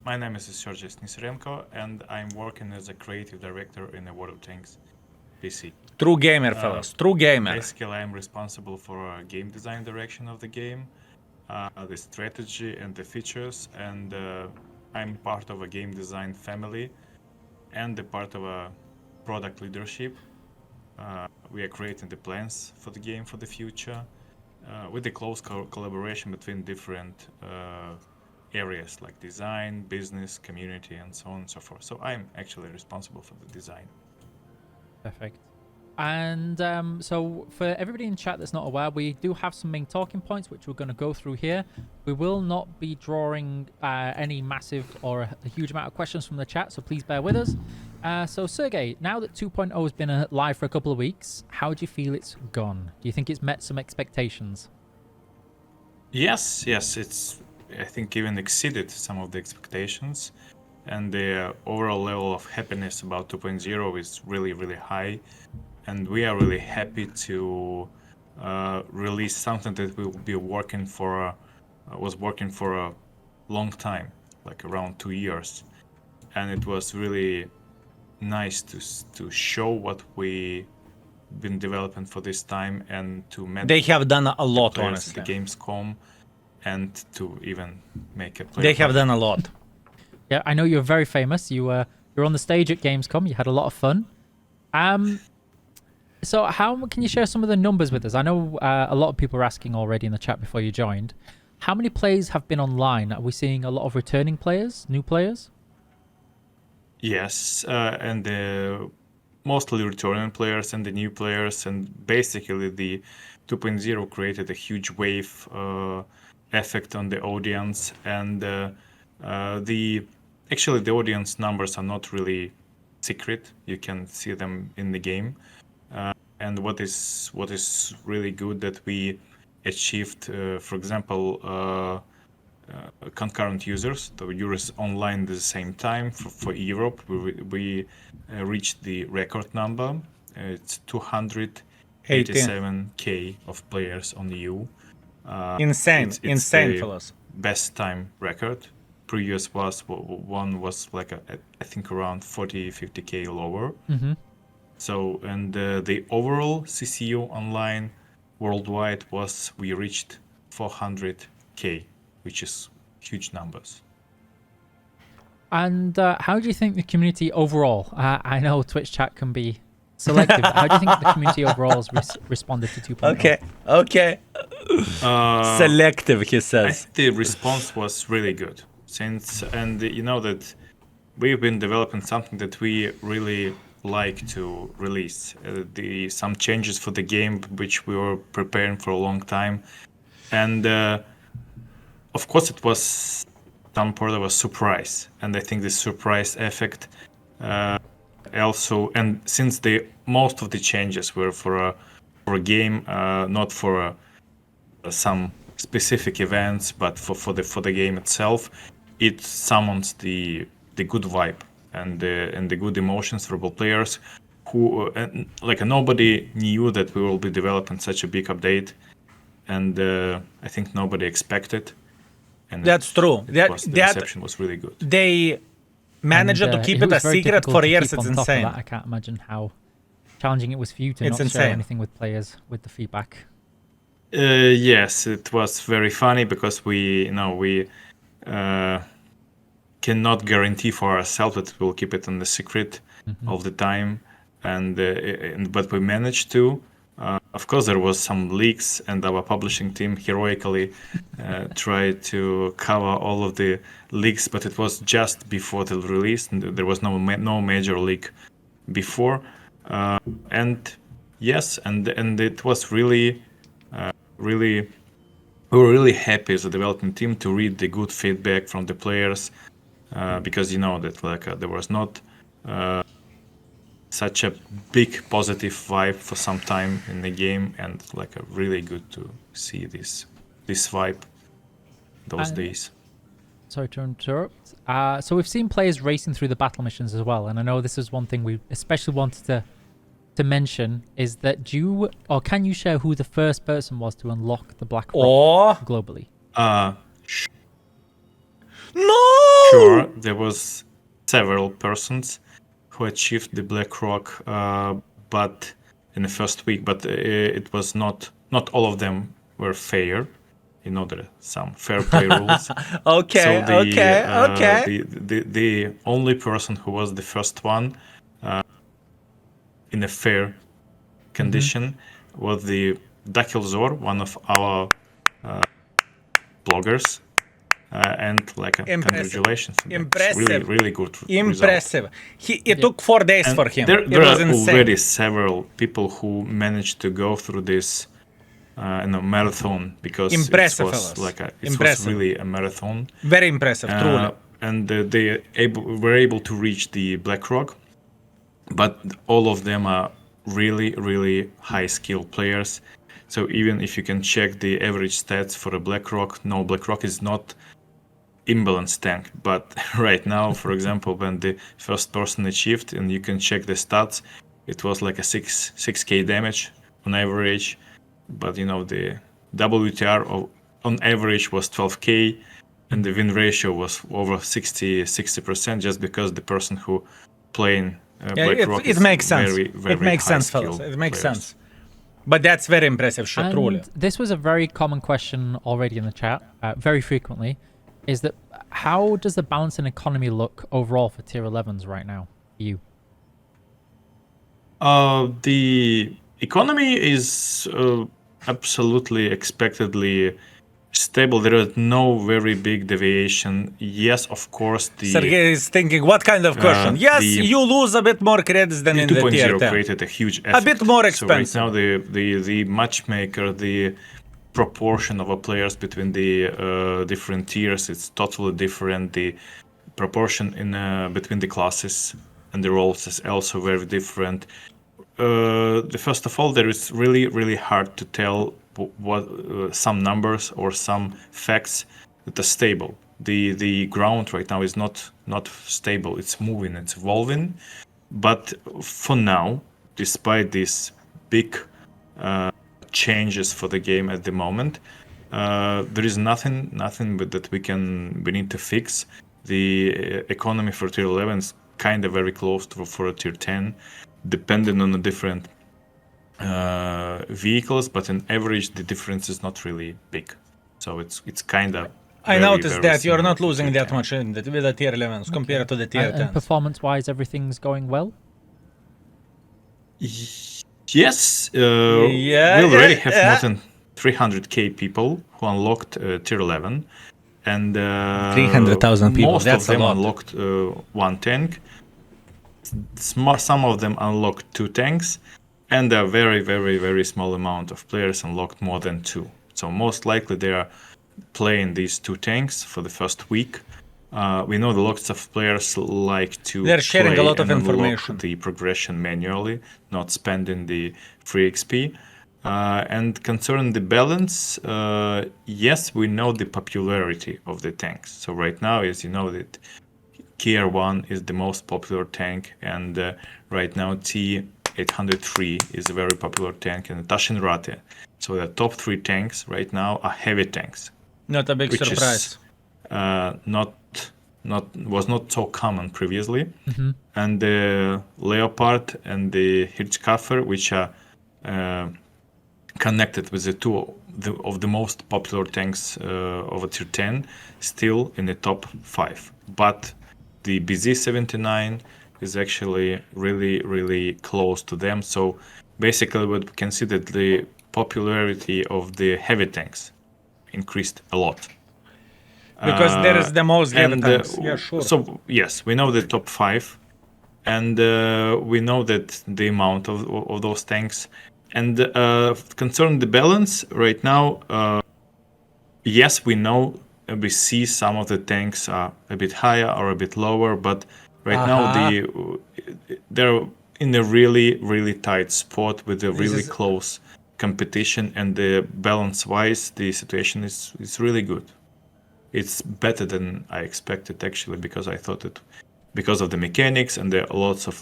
My name is Sergey and I'm working as a creative director in the World of Tanks PC. True gamer, fellas. True gamer. Basically, I'm responsible for game design direction of the game, the strategy and the features, and I'm part of a game design family and a part of a product leadership. We are creating the plans for the game for the future with the close collaboration between different areas like design, business, community, and so on and so forth. So I'm actually responsible for the design. Perfect. And so for everybody in chat that's not aware, we do have some main talking points which we're going to go through here. We will not be drawing any massive or a huge amount of questions from the chat, so please bear with us. So Sergey, now that 2.0 has been live for a couple of weeks, how do you feel it's gone? Do you think it's met some expectations? Yes, it's I think even exceeded some of the expectations, and the overall level of happiness about 2.0 is really, really high. And we are really happy to release something that will be working for a long time, like around 2 years, and it was really nice to show what we been developing for this time and to manage. They have done a lot, the honestly. Gamescom, and to even make a play. They have done a lot. Yeah, I know you're very famous. You're on the stage at Gamescom. You had a lot of fun. So how can you share some of the numbers with us? I know a lot of people are asking already in the chat before you joined. How many players have been online? Are we seeing a lot of returning players, new players? Yes, and mostly returning players and the new players, and basically the 2.0 created a huge wave effect on the audience, and the audience numbers are not really secret. You can see them in the game. And what is really good that we achieved, for example, concurrent users, the users online at the same time. For Europe, we reached the record number. It's 287k of players on EU. Insane, It's insane, the fellas. best time record. Previous one was like I think around 40-50k lower. Mm-hmm. So, and the overall CCU online worldwide we reached 400k, which is huge numbers. And how do you think the community overall, I know Twitch chat can be selective, but how do you think the community overall has responded to 2.0? Okay. Selective, he I says. think the response was really good, and you know that we've been developing something that we really like to release. Some changes for the game which we were preparing for a long time, and of course it was some part of a surprise, and I think the surprise effect also, and since most of the changes were for a game, not for some specific events, but for the game itself, it summons the good vibe and the good emotions for all players who nobody knew that we will be developing such a big update, and I think nobody expected. And That's true. The reception was really good. They managed to keep it a secret for years. It's insane. I can't imagine how challenging it was for you to not insane. share anything with players with the feedback. Yes, it was very funny because we cannot guarantee for ourselves that we'll keep it in the secret all the time, but we managed to. Of course, there was some leaks, and our publishing team heroically tried to cover all of the leaks, but it was just before the release, and there was no major leak before. And yes, and it was really, we were really happy as a development team to read the good feedback from the players, because you know that there was not such a big positive vibe for some time in the game, and really good to see this vibe those days. Sorry to interrupt. So we've seen players racing through the battle missions as well, and I know this is one thing we especially wanted to mention, is that can you share who the first person was to unlock the Black Rock globally? No! Sure, there was several persons who achieved the BlackRock, but in the first week, but it was not all of them were fair. You know, there are some fair play rules. Okay, So okay. the only person who was the first one in a fair condition was the Dakilzor, one of our bloggers, and like congratulations. Impressive. Really good Impressive. result. It took 4 days And for him. There It was are insane. already several people who managed to go through this marathon, because Impressive, it was fellas. like it was Impressive. really a marathon. Very impressive, truly. And they were able to reach the BlackRock, but all of them are really high skill players. So even if you can check the average stats for a BlackRock, no, BlackRock is not imbalanced tank. But right now, for example, when the first person achieved, and you can check the stats, it was like a 6k damage on average. But you know, the WTR on average was 12k, and the win ratio was over 60%, just because the person who playing BlackRock it makes sense. very It makes sense, fellas. It makes sense. But that's very impressive shit, truly. This was a very common question already in the chat, very frequently, is that how does the balance in economy look overall for tier 11s right now? You. The economy is absolutely expectedly stable. There is no very big deviation. Yes, of course, the Sergey is thinking, what kind of question? Yes, you lose a bit more credits than the in the tier 2.0 10. created a huge effect. A bit more expensive. So right now, the matchmaker, the proportion of players between the different tiers, it's totally different. The proportion in between the classes and the roles is also very different. First of all, there is really hard to tell what some numbers or some facts that are stable. The ground right now is not stable. It's moving, it's evolving. But for now, despite these big changes for the game at the moment, there is nothing that we need to fix. The economy for tier 11 is kind of very close to for a tier 10, depending on the different vehicles, but on average the difference is not really big. So it's kind of I noticed that you're not to losing tier that 10. much with the tier 11s compared to the tier 10s. And performance-wise, everything's going well? Yes, we already have more than 300k people who unlocked tier 11, and 300,000 people. Most That's of them a lot. unlocked one tank. Some of them unlocked two tanks, and a very small amount of players unlocked more than two. So most likely they are playing these two tanks for the first week. We know that lots of players like to They're sharing play a lot of and unlock information. the progression manually, not spending the free XP. And concerning the balance, yes, we know the popularity of the tanks. So right now, as you know, that Kier 1 is the most popular tank, and right now T803 is a very popular tank, and Tashin Rate. So the top three tanks right now are heavy tanks. Not a big which surprise. Is was not so common previously. And the Leopard and the Hirschkaffer, which are connected with the two of the most popular tanks over tier 10, still in the top 5. But the BZ79 is actually really close to them. So basically what we can see that the popularity of the heavy tanks increased a lot. Because there is the most heavy tanks. Yeah, sure. So yes, we know the top 5, and we know that the amount of those tanks. And concerning the balance right now, yes, we know we see some of the tanks are a bit higher or a bit lower, but right now they're in a really tight spot with a really close competition, and the balance-wise, the situation is really good. It's better than I expected, actually, because I thought that because of the mechanics and there are lots of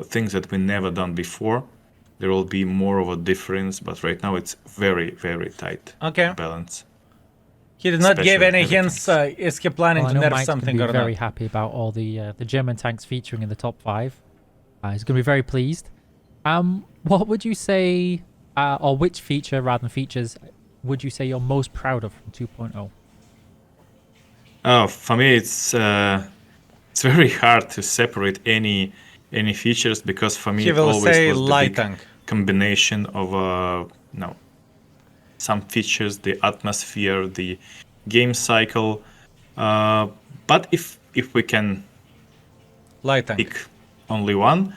things that we never done before, there will be more of a difference. But right now it's very tight balance. He did not give special any heavy hints. tanks. Is he planning Well, I to know nerf Mike's going to something be or very not? happy about all the German tanks featuring in the top 5. He's going to be very pleased. What would you say, or which feature rather than features, would you say you're most proud of from 2.0? Oh, for me, it's very hard to separate any features because for me He it will always say was the light big tank. combination of some features, the atmosphere, the game cycle. But if we can Light tank. pick only one,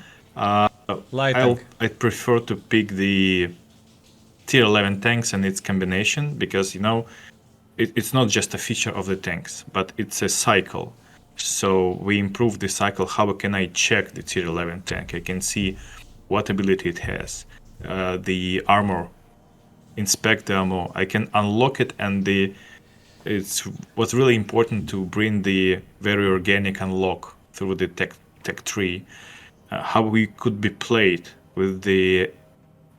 Light tank. I'd prefer to pick the tier 11 tanks and its combination because it's not just a feature of the tanks, but it's a cycle. So we improve the cycle. How can I check the tier 11 tank? I can see what ability it has, the armor, inspect the ammo. I can unlock it, and it's what's really important to bring the very organic unlock through the tech tree. How we could be played with the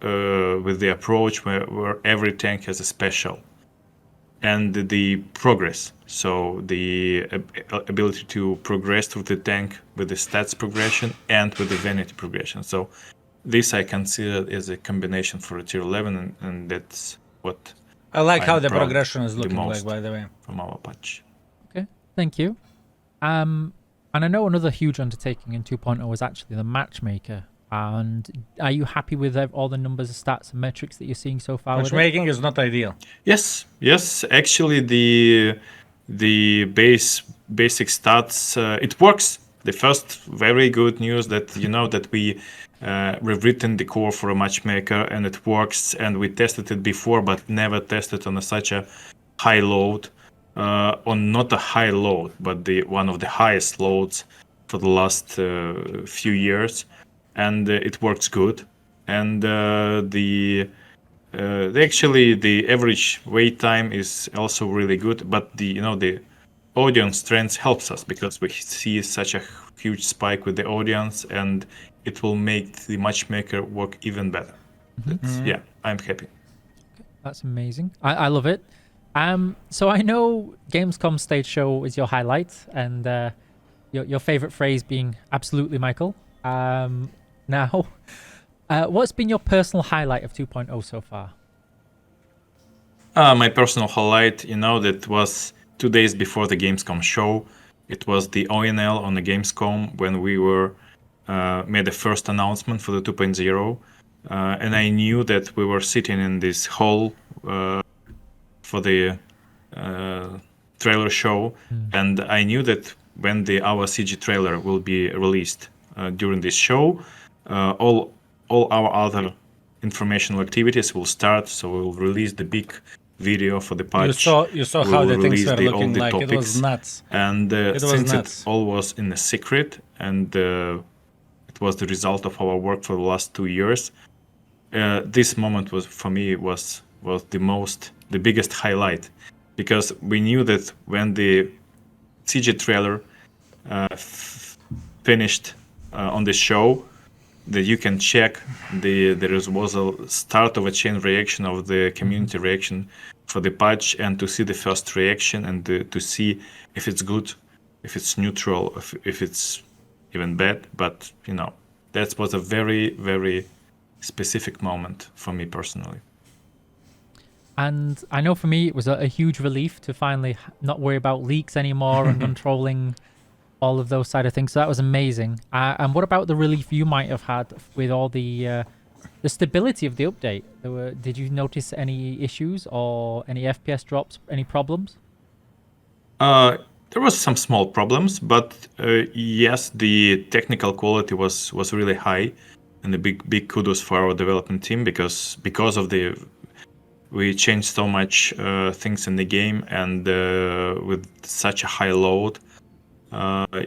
approach where every tank has a special, and the progress. So the ability to progress through the tank with the stats progression and with the vanity progression. So this I consider as a combination for a tier 11, and that's what I like I'm how the proud progression is the looking like, most by the way. from our patch. Okay, thank you. And I know another huge undertaking in 2.0 is actually the matchmaker. And are you happy with all the numbers, stats, and metrics that you're seeing so far? Matchmaking is not ideal. Yes. Actually, the basic stats it works. The first very good news that that we've written the core for a matchmaker and it works, and we tested it before, but never tested on such a high load, on not a high load, but the one of the highest loads for the last few years, and it works good. And actually the average wait time is also really good, but the audience trends helps us because we see such a huge spike with the audience, and it will make the matchmaker work even better. Yeah, I'm happy. That's amazing. I love it. So I know Gamescom stage show is your highlight, and your favorite phrase being "absolutely, Michael." Now, what's been your personal highlight of 2.0 so far? My personal highlight, that was 2 days before the Gamescom show. It was the ONL on the Gamescom when we made the first announcement for the 2.0. And I knew that we were sitting in this hall for the trailer show. And I knew that when our CG trailer will be released during this show, all our other informational activities will start. So we will release the big video for the patch. You saw how the things were looking like. Topics. It was nuts. And since it all was in a secret, and it was the result of our work for the last 2 years, this moment was for me was the biggest highlight, because we knew that when the CG trailer finished on the show, that you can check there was a start of a chain reaction of the community reaction for the patch, and to see the first reaction and to see if it's good, if it's neutral, if it's even bad. But that was a very, very specific moment for me personally. And I know for me it was a huge relief to finally not worry about leaks anymore and controlling all of those side of things. So that was amazing. And what about the relief you might have had with all the stability of the update? Did you notice any issues or any FPS drops, any problems? There was some small problems, but yes, the technical quality was really high, and a big kudos for our development team because of we changed so much things in the game, and with such a high load,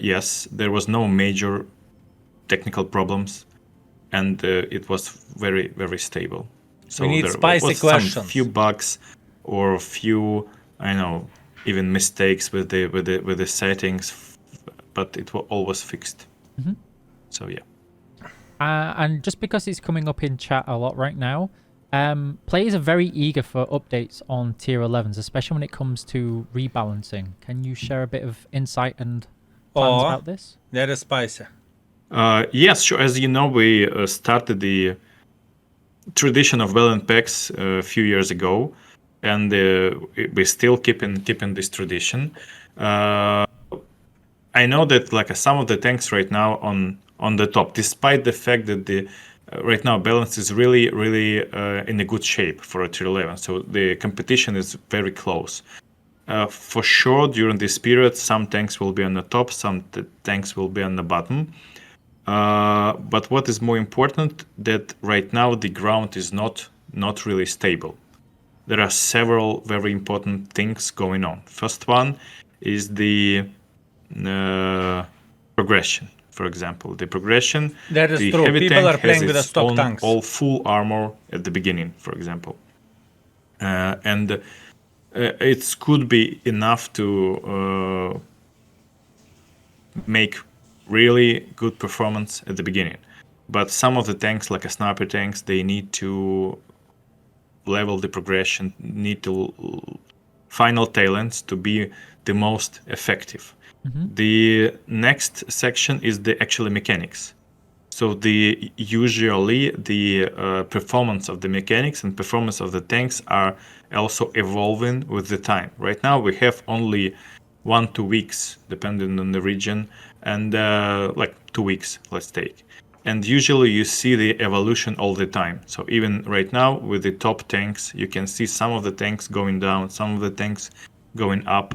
yes, there was no major technical problems, and it was very, very stable. So we need there spicy was questions. some few bugs or a few, even mistakes with the settings, but it was always fixed. So yeah. And just because it's coming up in chat a lot right now, Players are very eager for updates on tier 11s, especially when it comes to rebalancing. Can you share a bit of insight and plans about this? That is spicy. Yes, sure. As you know, we started the tradition of balance packs a few years ago, and we're still keeping this tradition. I know that like some of the tanks right now on the top, despite the fact that the right now balance is really in a good shape for a tier 11, so the competition is very close. For sure, during this period, some tanks will be on the top, some tanks will be on the bottom. But what is more important, that right now the ground is not really stable. There are several very important things going on. First one is the progression. For example, the progression. That is the true. Heavy People tank are playing has with the its stock own, tanks. all full armor at the beginning, for example, and it could be enough to make really good performance at the beginning. But some of the tanks, like a sniper tanks, they need to level the progression, need to final talents to be the most effective. The next section is the actual mechanics. So usually the performance of the mechanics and performance of the tanks are also evolving with the time. Right now we have only 1-2 weeks, depending on the region, and like 2 weeks, let's take. And usually you see the evolution all the time. So even right now with the top tanks, you can see some of the tanks going down, some of the tanks going up.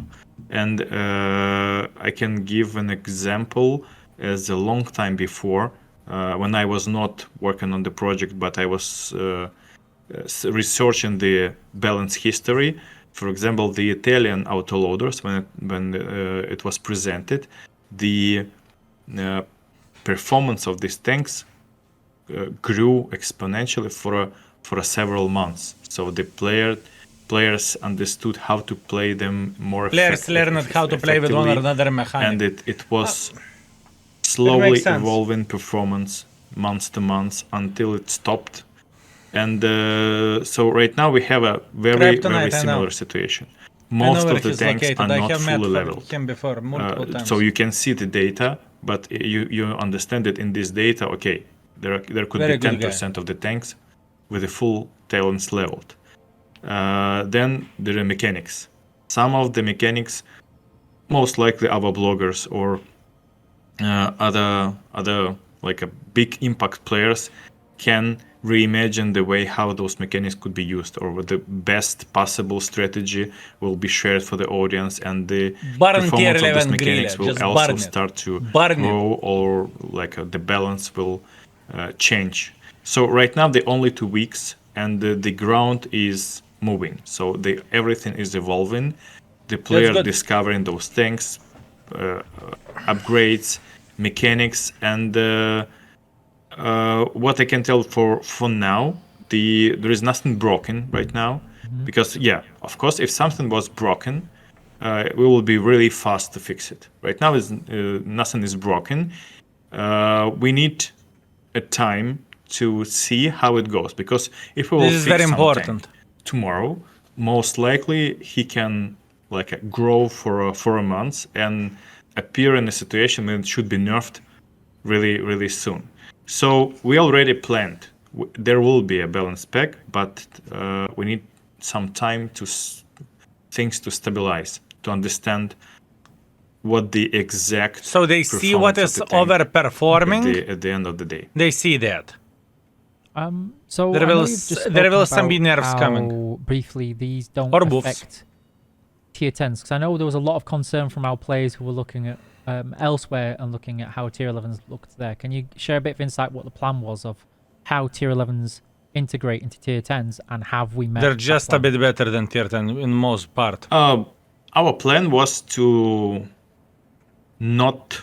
And I can give an example as a long time before, when I was not working on the project, but I was researching the balance history. For example, the Italian autoloaders, when it was presented, the performance of these tanks grew exponentially for several months. So the players understood how to play them more Players learned how to play with one or another mechanic. And it was slowly evolving performance month to month until it stopped. And so right now we have a very similar situation. Most of the tanks are not fully leveled. So you can see the data, but you understand that in this data, okay, there could be 10% of the tanks with the full talents leveled. Then there are mechanics. Some of the mechanics, most likely our bloggers or other like a big impact players can reimagine the way how those mechanics could be used, or the best possible strategy will be shared for the audience, and the performance of these mechanics will also start to grow, or like the balance will change. So right now the only 2 weeks, and the ground is moving, so everything is evolving. The player discovering those things, upgrades, mechanics, and what I can tell for now, there is nothing broken right now, because yeah, of course, if something was broken, we will be really fast to fix it. Right now, nothing is broken. We need a time to see how it goes, because if we will fix something tomorrow, most likely he can like grow for a month and appear in a situation when it should be nerfed really soon. So we already planned. There will be a balance pack, but we need some time to things to stabilize, to understand what the exact. So they see what is overperforming at the end of the day. They see that. So there will some be nerfs coming. Briefly, these don't affect tier 10s, because I know there was a lot of concern from our players who were looking at elsewhere and looking at how tier 11s looked there. Can you share a bit of insight what the plan was of how tier 11s integrate into tier 10s, and have we met? They're just a bit better than tier 10 in most part. Our plan was to not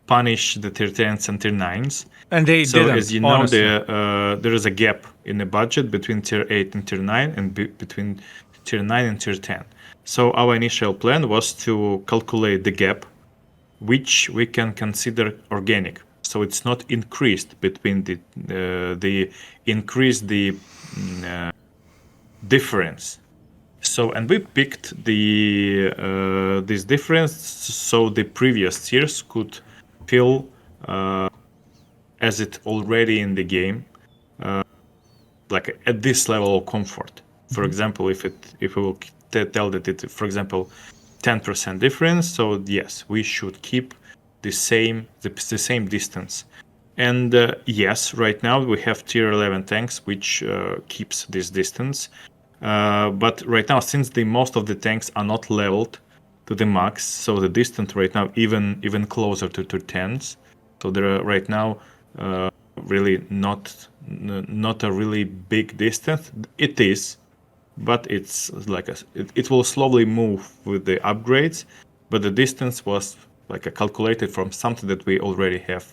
punish the tier 10s and tier 9s. And they didn't. So as you know, there is a gap in the budget between tier 8 and tier 9, and between tier 9 and tier 10. So our initial plan was to calculate the gap, which we can consider organic. So it's not increased between the increase the difference. So, and we picked the this difference so the previous tiers could feel as it already in the game, like at this level of comfort. For example, if we will tell that it, for example, 10% difference, so yes, we should keep the same distance. And yes, right now we have tier 11 tanks which keeps this distance. But right now, since most of the tanks are not leveled to the max, so the distance right now even closer to 10s. So there are right now really not a really big distance. It is, but it's like it will slowly move with the upgrades. But the distance was like calculated from something that we already have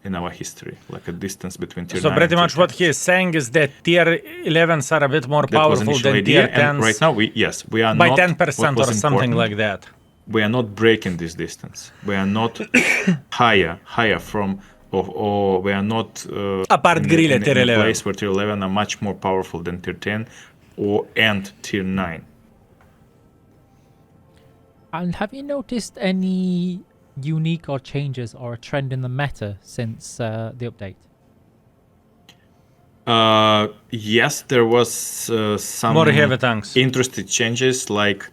in our history, like a distance between tier 9 So pretty and much tier what he is saying is that tier 11s are a bit more that was powerful initial than idea, tier 10s. and right now we are by not 10% or something like that. We are not breaking this distance. We are not higher from, or we are not Apart grill in tier a 11. place where tier 11 are much more powerful than tier 10 and tier 9. And have you noticed any unique or changes or a trend in the meta since the update? Yes, there was some More heavy tanks. interesting changes, like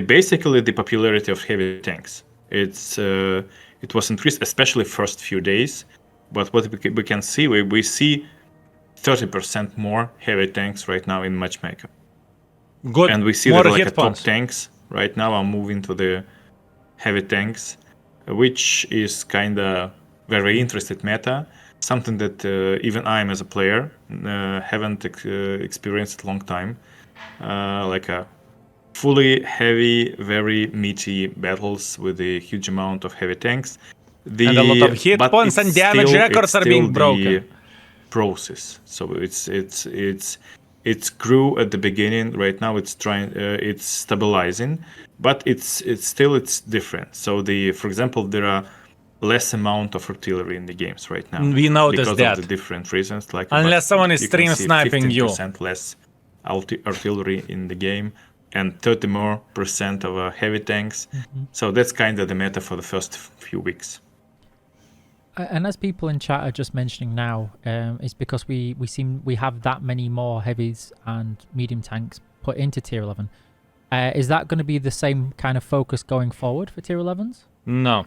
basically the popularity of heavy tanks. It was increased, especially first few days. But what we can see, we see 30% more heavy tanks right now in matchmaker. Good. And we see more that like hit top points. tanks right now are moving to the heavy tanks, which is kind of very interesting meta. Something that even I, as a player, haven't experienced a long time. Like a fully heavy, very meaty battles with a huge amount of heavy tanks. And a lot of hit points and damage records are being broken. Process. So it's grew at the beginning. Right now it's it's stabilizing, but it's different. So for example, there are less amount of artillery in the games right now. We noticed because that. of the different reasons. Like unless someone is stream sniping you. 15% less artillery in the game, and 30% more of heavy tanks. So that's kind of the meta for the first few weeks. And as people in chat are just mentioning now, it's because we have that many more heavies and medium tanks put into tier 11. Is that going to be the same kind of focus going forward for tier 11s? No.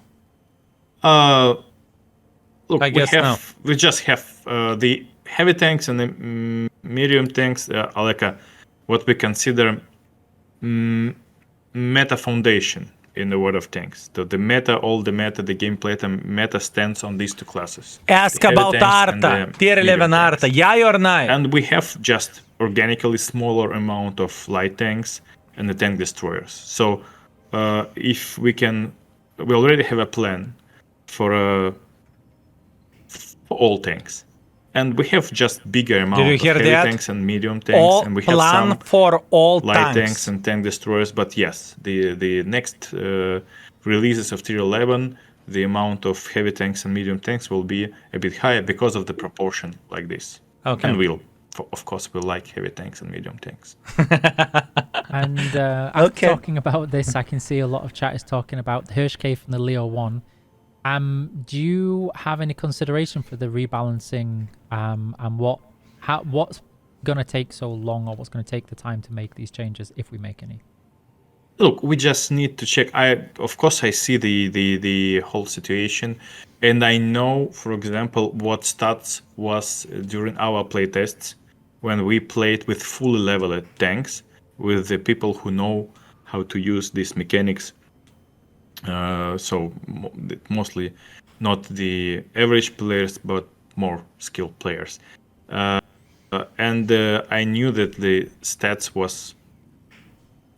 Look, I guess no. We just have the heavy tanks and the medium tanks are like what we consider meta foundation in the World of Tanks. So the gameplay, the meta stands on these two classes. Ask about Arta, tier 11 Arta, yay or nay? And we have just organically smaller amount of light tanks and the tank destroyers. So if we already have a plan for all tanks. And we have just bigger amount of heavy tanks and medium tanks, and we have some for all light tanks and tank destroyers. But yes, the next releases of tier 11, the amount of heavy tanks and medium tanks will be a bit higher because of the proportion like this. Okay. And of course, we'll like heavy tanks and medium tanks. And after talking about this, I can see a lot of chat is talking about the Hirschcave and the Leo 1. Do you have any consideration for the rebalancing and what's going to take so long, or what's going to take the time to make these changes if we make any? Look, we just need to check. Of course, I see the whole situation, and I know, for example, what stats was during our playtests when we played with fully leveled tanks with the people who know how to use these mechanics. So mostly not the average players, but more skilled players. And I knew that the stats was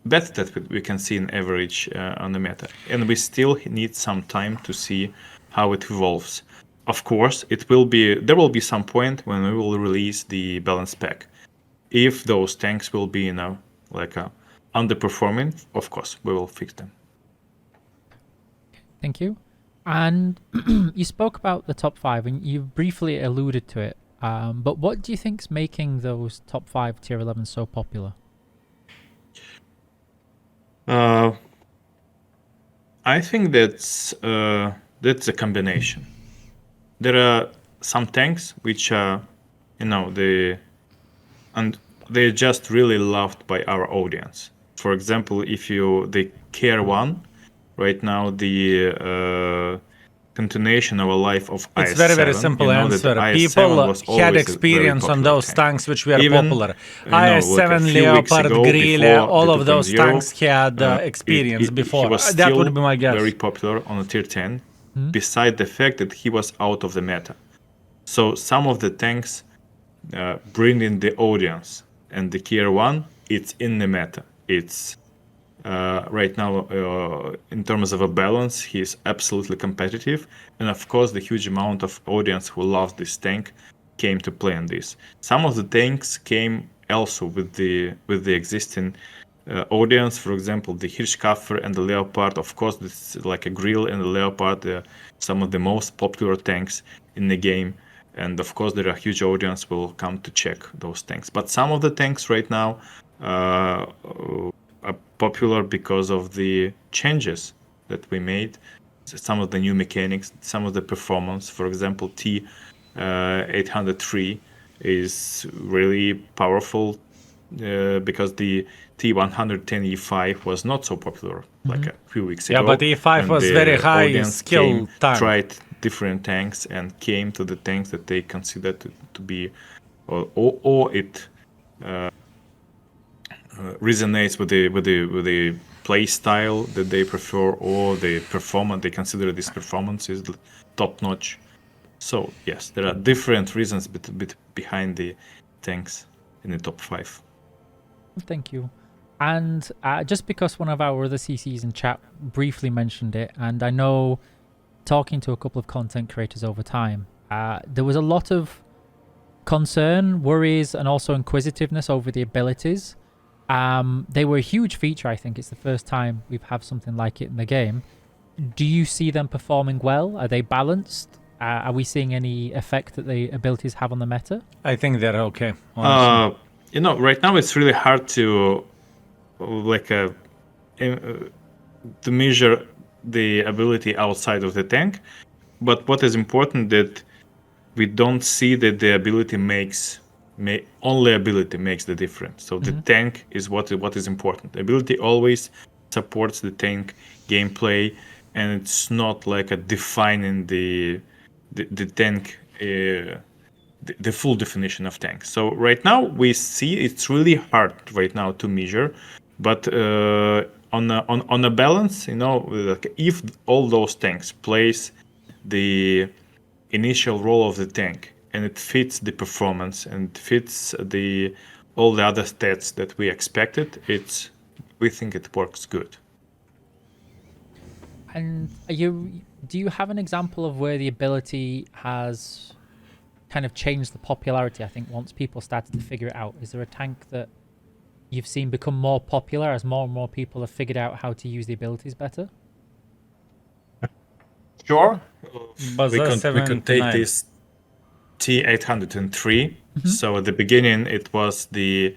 better that we can see in average on the meta. And we still need some time to see how it evolves. Of course, there will be some point when we will release the balance pack. If those tanks will be underperforming, of course, we will fix them. Thank you. And you spoke about the top 5, and you briefly alluded to it But what do you think's making those top 5 tier 11 so popular? I think that's a combination. There are some tanks which are, they're just really loved by our audience. For example, the Care One, right now the continuation of a life of IS-7. It's very simple answer. People had experience on those tanks which were popular. IS-7, Leopard, Grille, all of those tanks had experience before. He was That would be my guess. very popular on a tier 10, beside the fact that he was out of the meta. So some of the tanks bring in the audience, and the Tier 1, it's in the meta. It's right now, in terms of a balance, he's absolutely competitive, and of course the huge amount of audience who loves this tank came to play on this. Some of the tanks came also with the existing audience. For example, the Hirschkaffer and the Leopard. Of course, this is like a Grill and the Leopard, some of the most popular tanks in the game, and of course there are huge audience will come to check those tanks. But some of the tanks right now are popular because of the changes that we made, some of the new mechanics, some of the performance. For example, T803 is really powerful because the T110E5 was not so popular like a few weeks ago. Yeah, but E5 was very high skill tank. Tried different tanks and came to the tanks that they considered to be, or it resonates with the play style that they prefer, or the performance. They consider this performance is top notch. So yes, there are different reasons behind the tanks in the top 5. Thank you. And just because one of our other CCs in chat briefly mentioned it, and I know talking to a couple of content creators over time, there was a lot of concern, worries, and also inquisitiveness over the abilities. They were a huge feature. I think it's the first time we've had something like it in the game. Do you see them performing well? Are they balanced? Are we seeing any effect that the abilities have on the meta? I think they're okay. Right now it's really hard to to measure the ability outside of the tank. But what is important that we don't see that the ability only ability makes the difference. So the tank is what is important. The ability always supports the tank gameplay, and it's not like a defining the tank, the full definition of tank. So right now we see it's really hard right now to measure, but on a balance, if all those tanks plays the initial role of the tank, and it fits the performance and fits all the other stats that we expected, we think it works good. And do you have an example of where the ability has kind of changed the popularity? I think once people started to figure it out, is there a tank that you've seen become more popular as more and more people have figured out how to use the abilities better? Sure. We could take this T803. So at the beginning it was the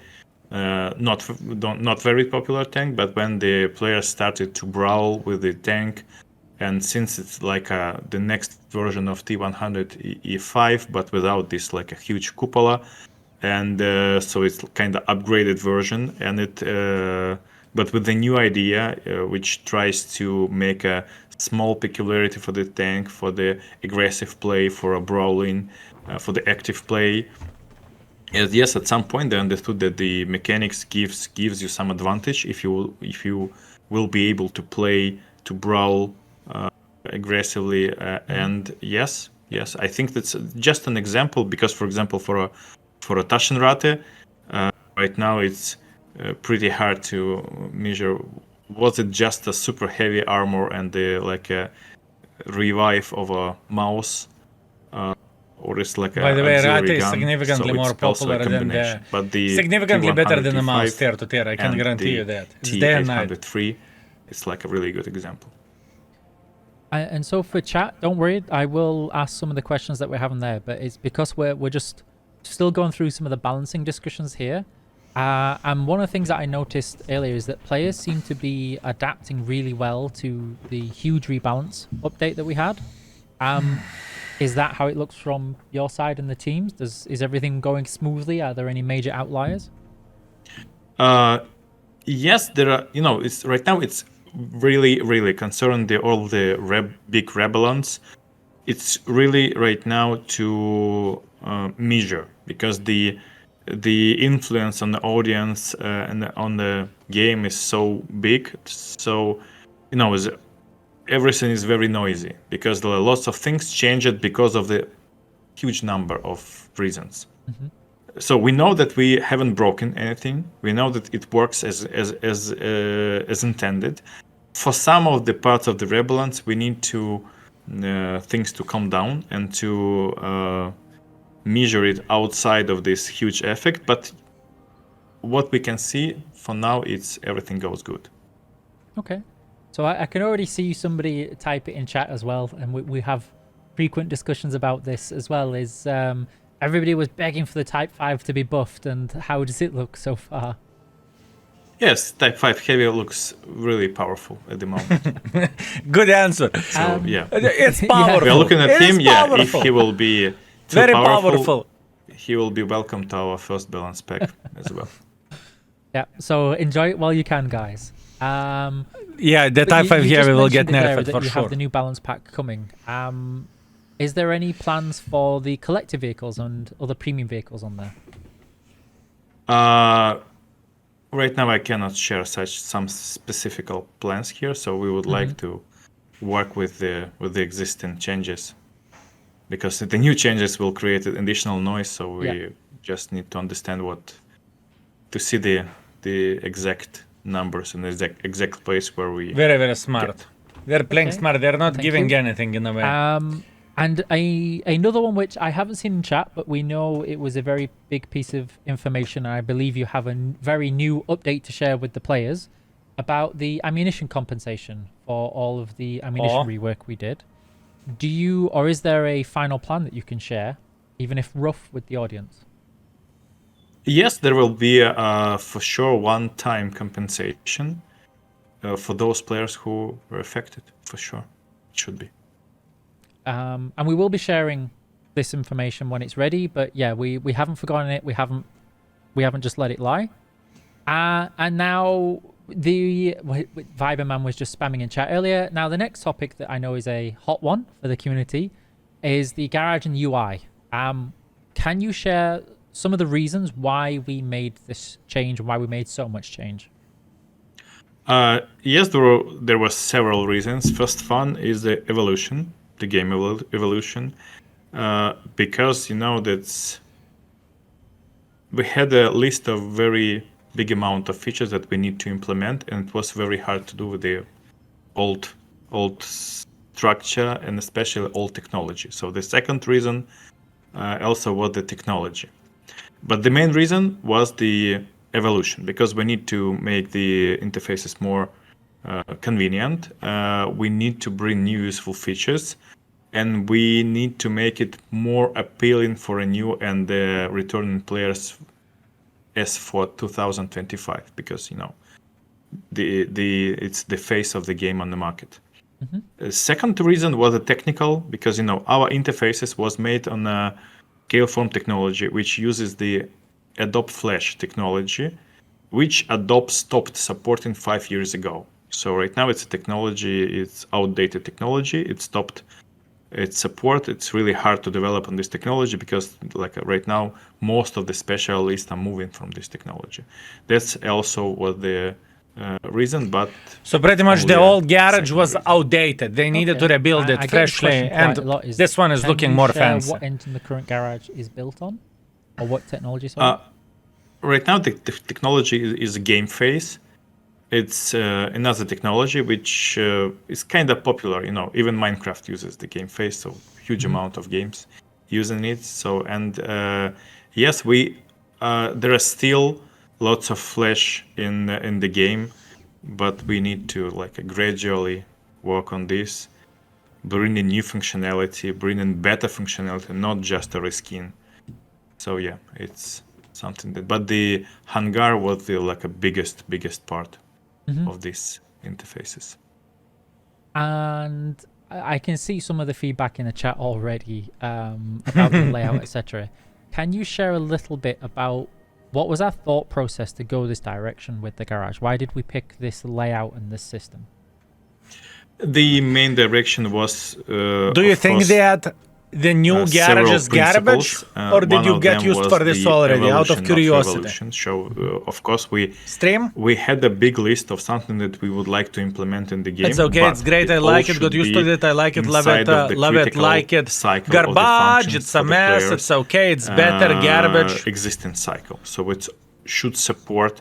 not very popular tank, but when the players started to brawl with the tank, and since it's like the next version of T100E5, but without this like a huge cupola, and so it's kind of upgraded version, and but with the new idea which tries to make a small peculiarity for the tank, for the aggressive play, for a brawling, for the active play. Yes, at some point they understood that the mechanics gives you some advantage if you will be able to play, to brawl aggressively, and yes, I think that's just an example, because for example for a Taschenrate, right now it's pretty hard to measure. Was it just a super heavy armor and like a revive of a mouse, or it's like by the way, Rate is gun, significantly more popular than significantly better than the mouse tier to tier. I can guarantee you that. It's day and night. T803, it's like a really good example. And so for chat, don't worry, I will ask some of the questions that we're having there, but it's because we're just still going through some of the balancing discussions here. And one of the things that I noticed earlier is that players seem to be adapting really well to the huge rebalance update that we had. Is that how it looks from your side and the teams? Is everything going smoothly? Are there any major outliers? Yes, there are. It's right now. It's really concerning all the big rebalance. It's really right now to measure, because the influence on the audience and on the game is so big. So everything is very noisy, because there are lots of things changed because of the huge number of reasons. Mm-hmm. So we know that we haven't broken anything. We know that it works as intended. For some of the parts of the rebalance, we need to things to calm down and to measure it outside of this huge effect. But what we can see for now, it's everything goes good. Okay. So I can already see somebody type it in chat as well, and we have frequent discussions about this as well. Is everybody was begging for the Type 5 to be buffed, and how does it look so far? Yes, Type 5 Heavy looks really powerful at the moment. Good answer. So, yeah. It's powerful. We're looking at him, powerful. if he will be very powerful, he will be welcome to our first balance pack as well. Yeah, so enjoy it while you can, guys. Yeah, the Type 5 Heavy will get nerfed for you sure. have the new balance pack coming. Is there any plans for the collective vehicles and other premium vehicles on there? Right now I cannot share some specific plans here, so we would like to work with the existing changes, because the new changes will create additional noise, so we just need to understand to see the exact numbers and the exact place where we very smart. They're playing smart. They're not giving anything in a way. And another one which I haven't seen in chat, but we know it was a very big piece of information. I believe you have a very new update to share with the players about the ammunition compensation for all of the ammunition rework we did. Do you, or is there a final plan that you can share, even if rough, with the audience? Yes, there will be for sure one-time compensation for those players who were affected. For sure, it should be. And we will be sharing this information when it's ready. But yeah, we haven't forgotten it. We haven't just let it lie. And now the Viberman was just spamming in chat earlier. Now the next topic that I know is a hot one for the community is the garage and UI. Can you share some of the reasons why we made this change and why we made so much change? Yes, there were several reasons. First one is the evolution, the game evolution, because that we had a list of very big amount of features that we need to implement, and it was very hard to do with the old structure and especially old technology. So the second reason also was the technology. But the main reason was the evolution, because we need to make the interfaces more convenient. We need to bring new useful features, and we need to make it more appealing for a new and returning players as for 2025, because it's the face of the game on the market. Second reason was the technical, because our interfaces was made on a Scaleform technology, which uses the Adobe Flash technology, which Adobe stopped supporting 5 years ago. So right now it's a technology, it's outdated technology. It stopped its support. It's really hard to develop on this technology because right now, most of the specialists are moving from this technology. That's also what the reason, but... So pretty much the old garage was outdated. They needed to rebuild it freshly, and this one is looking more fancy. What engine the current garage is built on? Or what technology, sorry? Right now, the technology is game phase. It's another technology which is kind of popular. Even Minecraft uses the game phase, so huge amount of games using it. So yes, there are still lots of flash in the game, but we need to gradually work on this, bring in new functionality, bring in better functionality, not just a reskin. So yeah, it's something that. But the hangar was the like a biggest part of these interfaces. And I can see some of the feedback in the chat already about the layout, etc. Can you share a little bit about what was our thought process to go this direction with the garage? Why did we pick this layout and this system? The main direction was. Do you think that the new garage is garbage, or did you get used for this already? Out of curiosity. So, of course, we had a big list of something that we would like to implement in the game. It's okay. It's great. I like it. Got used to it. I like it. Love it. Love it. Like it. Garbage. It's a mess. It's okay. It's better. Garbage. Existing cycle. So it should support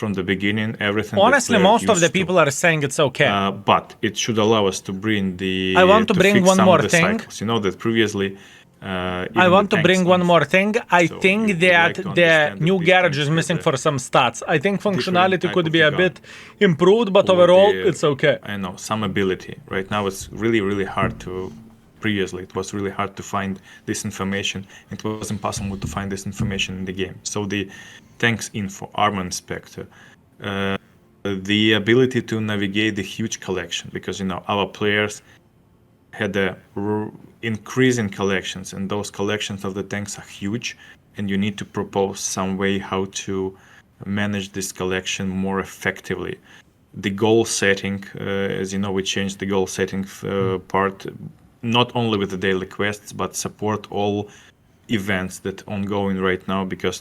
from the beginning everything. Honestly, most of the people are saying it's okay. But it should allow us to bring the. I want to bring one more thing. Cycles. You know that previously. I want to bring one more thing. I think that the new garage is missing for some stats. I think functionality could be a bit improved, but overall, it's okay. I know, some ability. Right now, it's really hard to. Previously, it was really hard to find this information. It was impossible to find this information in the game. So the tanks info, armor inspector, the ability to navigate the huge collection, because our players had a increase in collections, and those collections of the tanks are huge, and you need to propose some way how to manage this collection more effectively. The goal setting, as you know, we changed the goal setting part, not only with the daily quests, but support all events that ongoing right now, because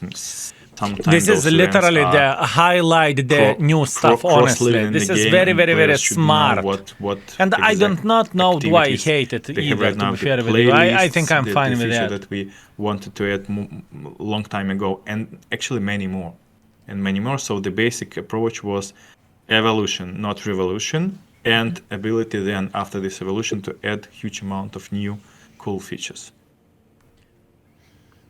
sometimes this is literally the highlight, the new stuff. Honestly, this is very smart. And I do not know why I hate it either. Right to be fair with you, I think I'm fine with that. That we wanted to add long time ago, and actually many more. So the basic approach was evolution, not revolution, and ability then after this evolution to add huge amount of new cool features.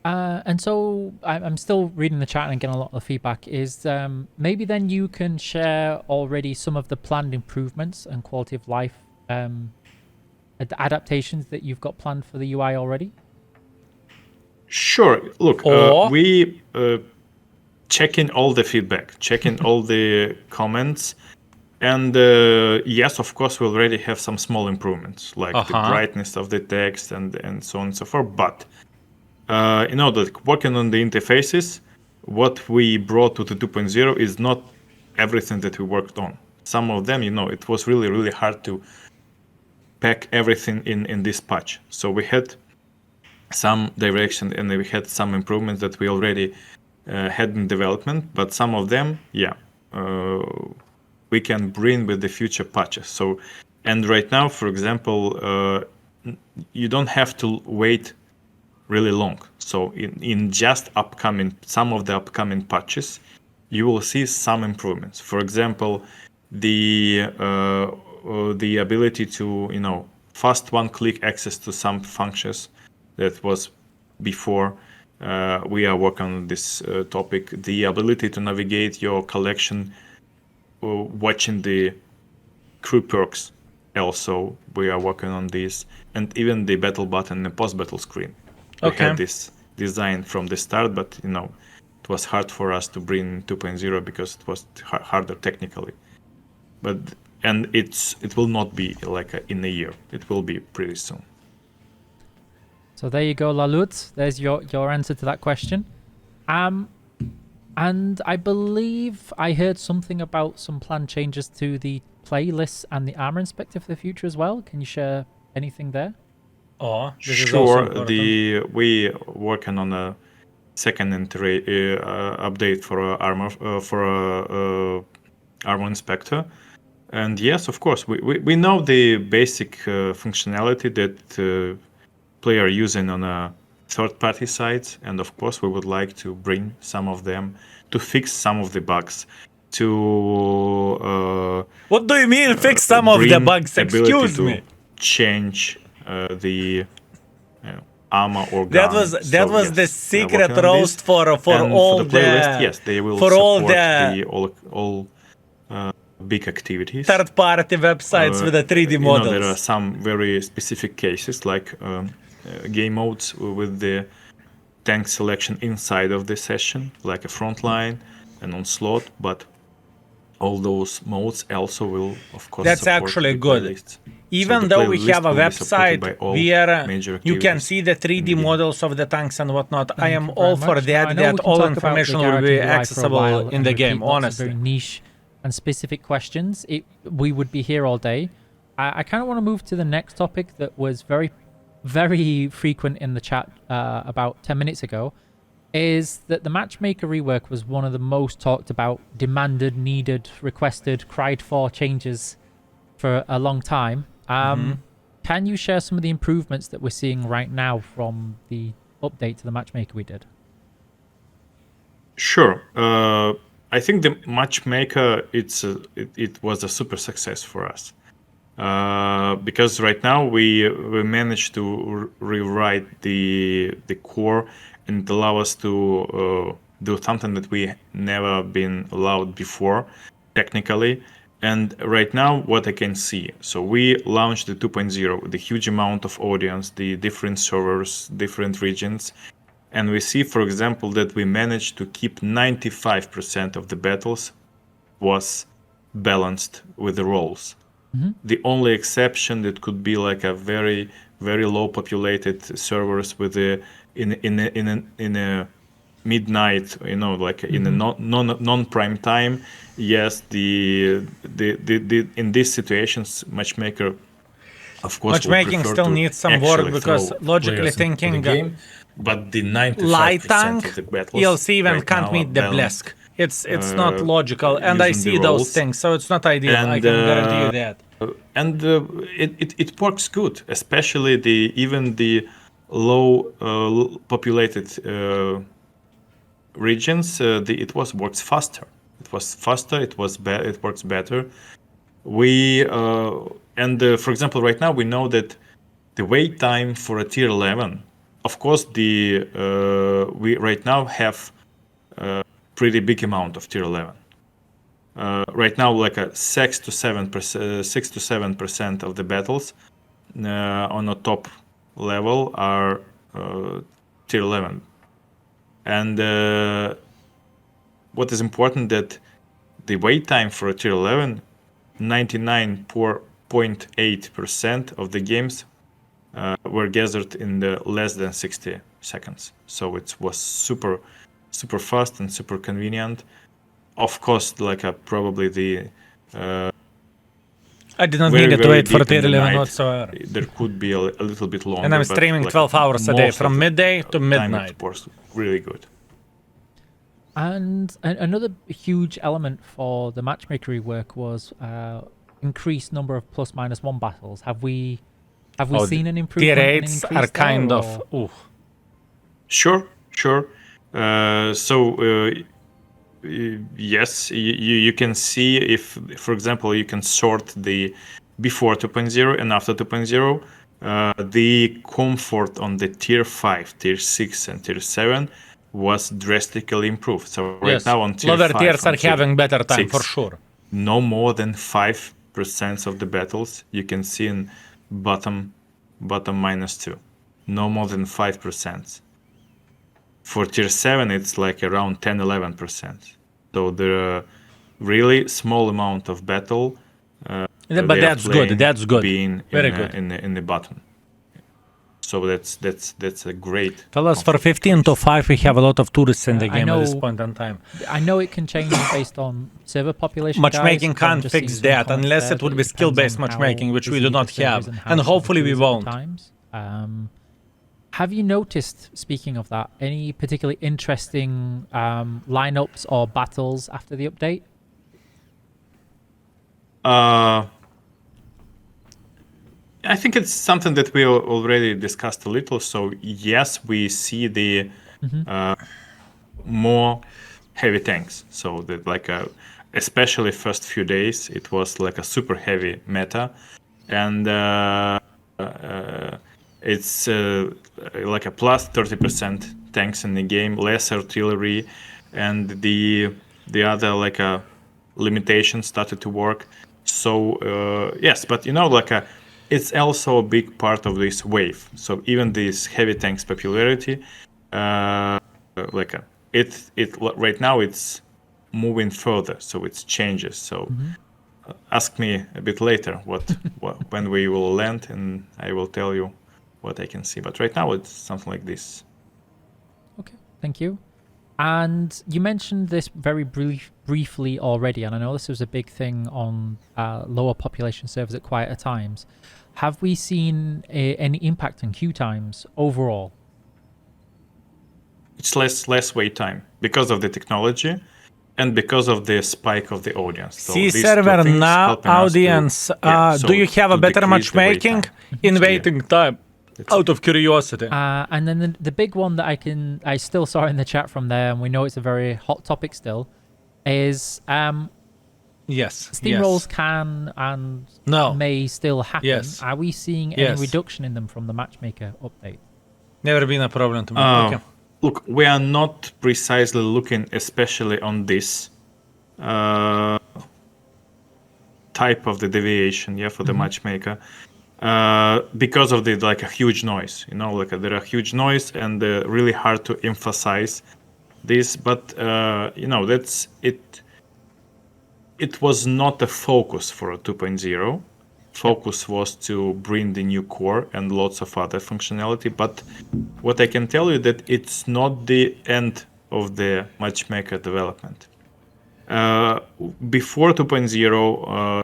And so I'm still reading the chat and getting a lot of feedback. Is maybe then you can share already some of the planned improvements and quality of life adaptations that you've got planned for the UI already? Sure. Look, we checking all the feedback, checking all the comments. And yes, of course, we already have some small improvements, like the brightness of the text and so on and so forth. But that working on the interfaces, what we brought to the 2.0 is not everything that we worked on. Some of them, it was really hard to pack everything in this patch. So we had some direction and we had some improvements that we already had in development, but some of them, we can bring with the future patches. So, and right now, for example, you don't have to wait really long. So in just some of the upcoming patches, you will see some improvements. For example, the ability to, fast one-click access to some functions that was before. We are working on this topic. The ability to navigate your collection watching the crew perks, also we are working on this, and even the battle button and the post-battle screen. We had this design from the start, but it was hard for us to bring 2.0 because it was harder technically. And it will not be like in a year. It will be pretty soon. So there you go, Lalut. There's your answer to that question. And I believe I heard something about some planned changes to the playlists and the armor inspector for the future as well. Can you share anything there? Sure. We working on a second update for armor inspector, and yes, of course, we know the basic functionality that player using on a third-party sites, and of course we would like to bring some of them to fix some of the bugs. What do you mean fix some of the bugs? Excuse me. Change the armor or gun. That was the secret roast for all for the playlist. Yes, they will support all big activities. Third-party websites with the 3D models. There are some very specific cases like game modes with the tank selection inside of the session, like a frontline and on slot, but all those modes also will, of course, that's support actually the good. playlists. Even so though we playlist have a will be supported website by all where major you can activities see the in the 3D game. models of the tanks and whatnot, I am you all very for much. that, I know that we can all talk about the information will garage be and UI for a accessible while in and the repeat game, lots of honestly. very niche and specific questions. We would be here all day. I kind of want to move to the next topic that was very frequent in the chat about 10 minutes ago, is that the matchmaker rework was one of the most talked about, demanded, needed, requested, cried for changes for a long time. Can you share some of the improvements that we're seeing right now from the update to the matchmaker we did? Sure. I think the matchmaker, it was a super success for us. Because right now we managed to rewrite the core and allow us to do something that we never been allowed before technically. And right now what I can see, so we launched the 2.0, the huge amount of audience, the different servers, different regions, and we see, for example, that we managed to keep 95% of the battles was balanced with the roles. The only exception that could be like a very low populated servers with in a midnight, like in a non prime time. Yes, the in these situations matchmaker, of course, matchmaking still needs some work because logically thinking game, but the 95% light tank of the battles ELC even right can't now meet the blesk. It's not logical, and I using see the those roles. things, so it's not ideal. I can guarantee you that. And it works good, especially even the low populated regions. It works faster. It was faster. It works better. We for example, right now we know that the wait time for a tier 11. Of course, we right now have a pretty big amount of tier 11. Right now, like a 6 to 7% of the battles on a top level are tier 11. And what is important that the wait time for a tier 11, 99.8% of the games were gathered in the less than 60 seconds. So it was super fast and super convenient. Of course, like probably the I did not need to wait for tier 11 night, whatsoever. There could be a little bit longer. And I'm streaming 12 hours a day from midday to midnight. It works really good. And another huge element for the matchmaker rework was increased number of +-1 battles. Have we seen an improvement? Tier 8s are kind of. Ooh. Sure. Yes, you can see if, for example, you can sort the before 2.0 and after 2.0, the comfort on the tier 5, tier 6, and tier 7 was drastically improved. So right now on tier lower 5, tiers are having better time 6, for sure. No more than 5% of the battles you can see in bottom -2. No more than 5%. For tier 7, it's like around 10-11%. So there are really small amount of battle. But that's good. That's good. Being very good in the bottom. So that's a great. Fellas, for 15 to 5, we have a lot of tourists in the game at this point in time. I know it can change based on server population. Matchmaking can't fix that unless it would be skill-based matchmaking, which we do not have, and hopefully we won't. Have you noticed, speaking of that, any particularly interesting lineups or battles after the update? I think it's something that we already discussed a little. So yes, we see the more heavy tanks. So that especially first few days, it was like a super heavy meta, and it's like a plus 30% tanks in the game, less artillery, and the other limitations started to work. So yes, but it's also a big part of this wave. So even this heavy tanks popularity right now it's moving further, so it's changes. So ask me a bit later when we will land, and I will tell you what I can see. But right now it's something like this. Okay, thank you. And you mentioned this very briefly already, and I know this was a big thing on lower population servers at quieter times. Have we seen any impact on queue times overall? It's less wait time because of the technology and because of the spike of the audience. So see server now audience. Do you have a better matchmaking in waiting time? Out of curiosity. And then the big one that I still saw in the chat from there, and we know it's a very hot topic still, is yes, steamrolls can and may still happen. Yes. Are we seeing any reduction in them from the matchmaker update? Never been a problem to me. Okay. Look, we are not precisely looking especially on this type of the deviation, for the matchmaker. Because of the a huge noise, there are huge noise and really hard to emphasize this, but that's it. It was not a focus for a 2.0. Focus was to bring the new core and lots of other functionality. But what I can tell you that it's not the end of the matchmaker development. Before 2.0.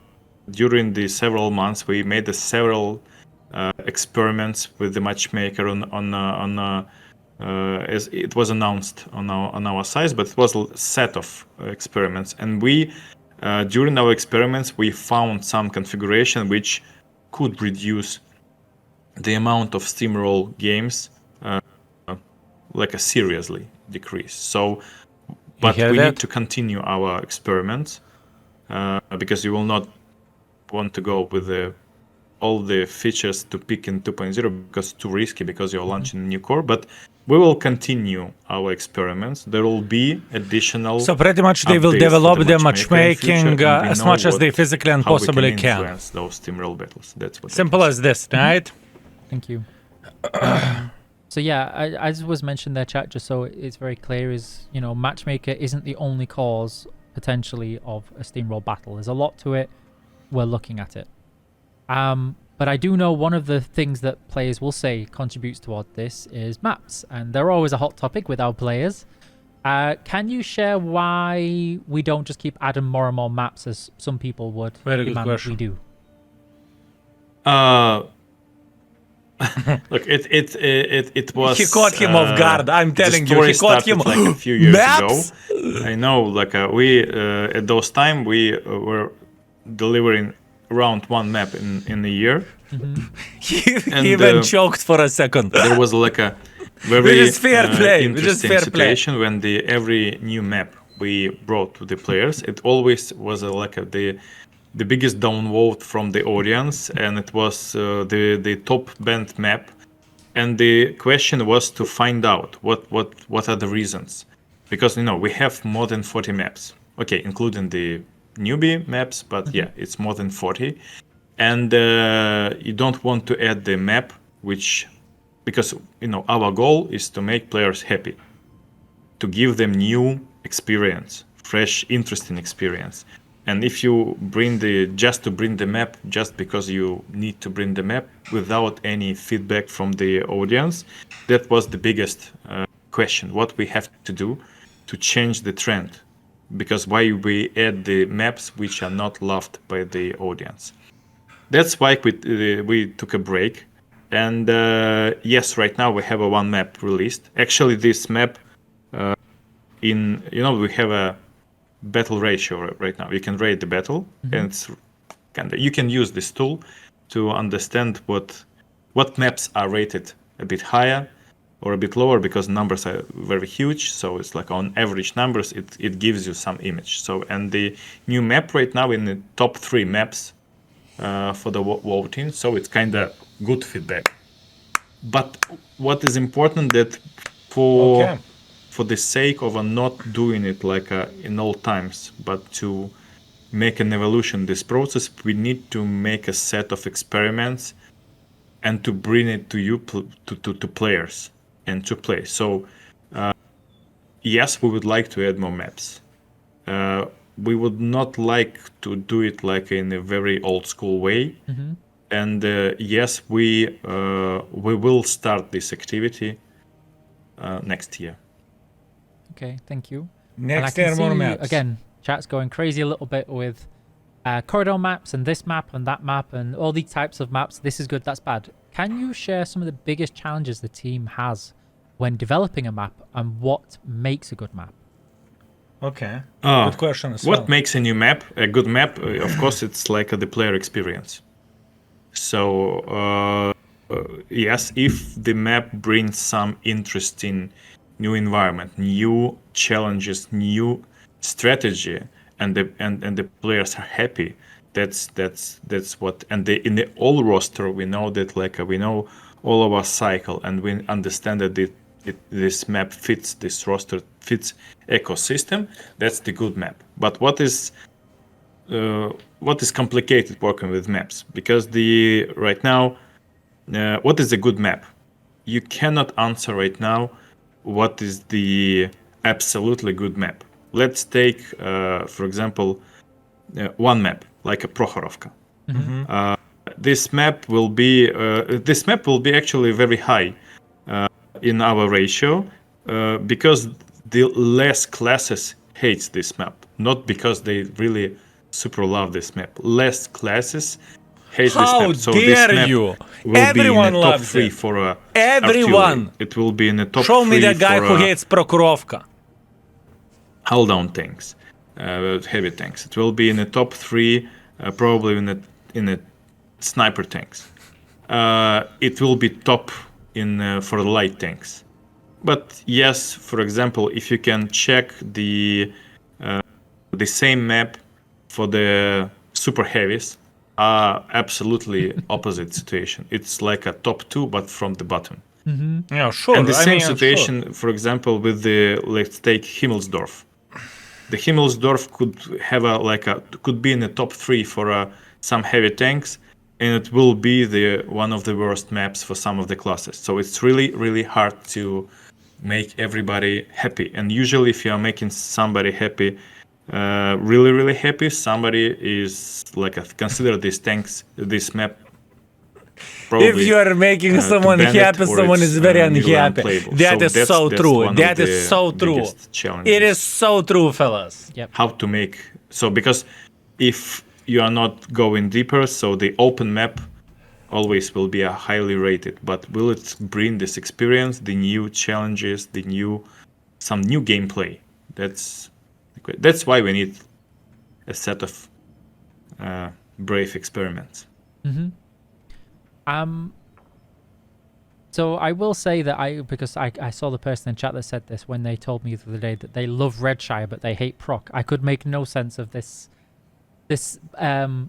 During the several months, we made several experiments with the matchmaker as it was announced on our site, but it was a set of experiments. And we, during our experiments, we found some configuration which could reduce the amount of steamroll games, seriously decrease. So, but we need to continue our experiments because you will not want to go with all the features to pick in 2.0 because it's too risky because you're launching a new core. But we will continue our experiments. There will be additional. So pretty much they will develop the matchmaking as much as they physically and possibly can. Influence those steamroll battles. That's what. Simple as this, right? Thank you. So yeah, as was mentioned there, chat, just so it's very clear, is matchmaker isn't the only cause potentially of a steamroll battle. There's a lot to it. We're looking at it. But I do know one of the things that players will say contributes toward this is maps, and they're always a hot topic with our players. Can you share why we don't just keep adding more and more maps as some people would? Very good question. We do. Look, it was. He caught him off guard. I'm telling you, he caught him. A few years ago. I know. We at those time we were delivering around one map in a year. He even choked for a second. There was a very interesting situation when every new map we brought to the players, it always was the biggest downvote from the audience, and it was the top banned map. And the question was to find out what are the reasons, because we have more than 40 maps, including the newbie maps, but it's more than 40, and you don't want to add the map because our goal is to make players happy, to give them new experience, fresh, interesting experience. And if you bring the map just because you need to bring the map without any feedback from the audience, that was the biggest question. What we have to do to change the trend. Because why we add the maps which are not loved by the audience. That's why we took a break. And yes, right now we have a one map released. Actually, this map, we have a battle ratio right now. You can rate the battle, and you can use this tool to understand what maps are rated a bit higher or a bit lower, because numbers are very huge. So it's on average numbers, it gives you some image. So, and the new map right now in the top 3 maps for the voting. So it's kind of good feedback. But what is important that for the sake of not doing it in all times, but to make an evolution this process, we need to make a set of experiments and to bring it to you to players. and to play. So yes, we would like to add more maps. We would not like to do it like in a very old school way. And yes, we will start this activity next year. Okay, thank you. Next year, more maps. Again, chat's going crazy a little bit with corridor maps and this map and that map and all these types of maps. This is good, that's bad. Can you share some of the biggest challenges the team has when developing a map and what makes a good map? Okay, good question as well. What makes a new map a good map? Of course, it's like the player experience. So yes, if the map brings some interesting new environment, new challenges, new strategy, and the players are happy, that's what. And in the all roster, we know that we know all of our cycle, and we understand that this map fits, this roster fits ecosystem. That's the good map. But what is complicated working with maps? Because right now, what is a good map? You cannot answer right now what is the absolutely good map. Let's take, for example, one map like a Prokhorovka. This map will be actually very high in our ratio because the less classes hates this map, not because they really super love this map. Less classes hate this map. So dare this map you? Will Everyone be in the top loves 3 it. for Everyone. artillery. It will be in the top 3. Show me the guy who hates Prokhorovka. Hull down tanks, heavy tanks. It will be in the top 3, probably in the sniper tanks. It will be top in for the light tanks. But yes, for example, if you can check the same map for the super heavies, absolutely opposite situation. It's like a top 2, but from the bottom. Yeah, sure. And the same situation, for example, with let's take Himmelsdorf. The Himmelsdorf could be in the top 3 for some heavy tanks, and it will be one of the worst maps for some of the classes. So it's really, really hard to make everybody happy. And usually, if you are making somebody happy, really, really happy, somebody is consider this map. Probably, if you are making someone happy, someone is very unhappy. That is so true. That is so true. It is so true, fellas. Yep. How to make because if you are not going deeper, so the open map always will be a highly rated. But will it bring this experience, the new challenges, some new gameplay? That's why we need a set of brave experiments. So I will say that because I saw the person in chat that said this when they told me the other day that they love Redshire but they hate Proc. I could make no sense of this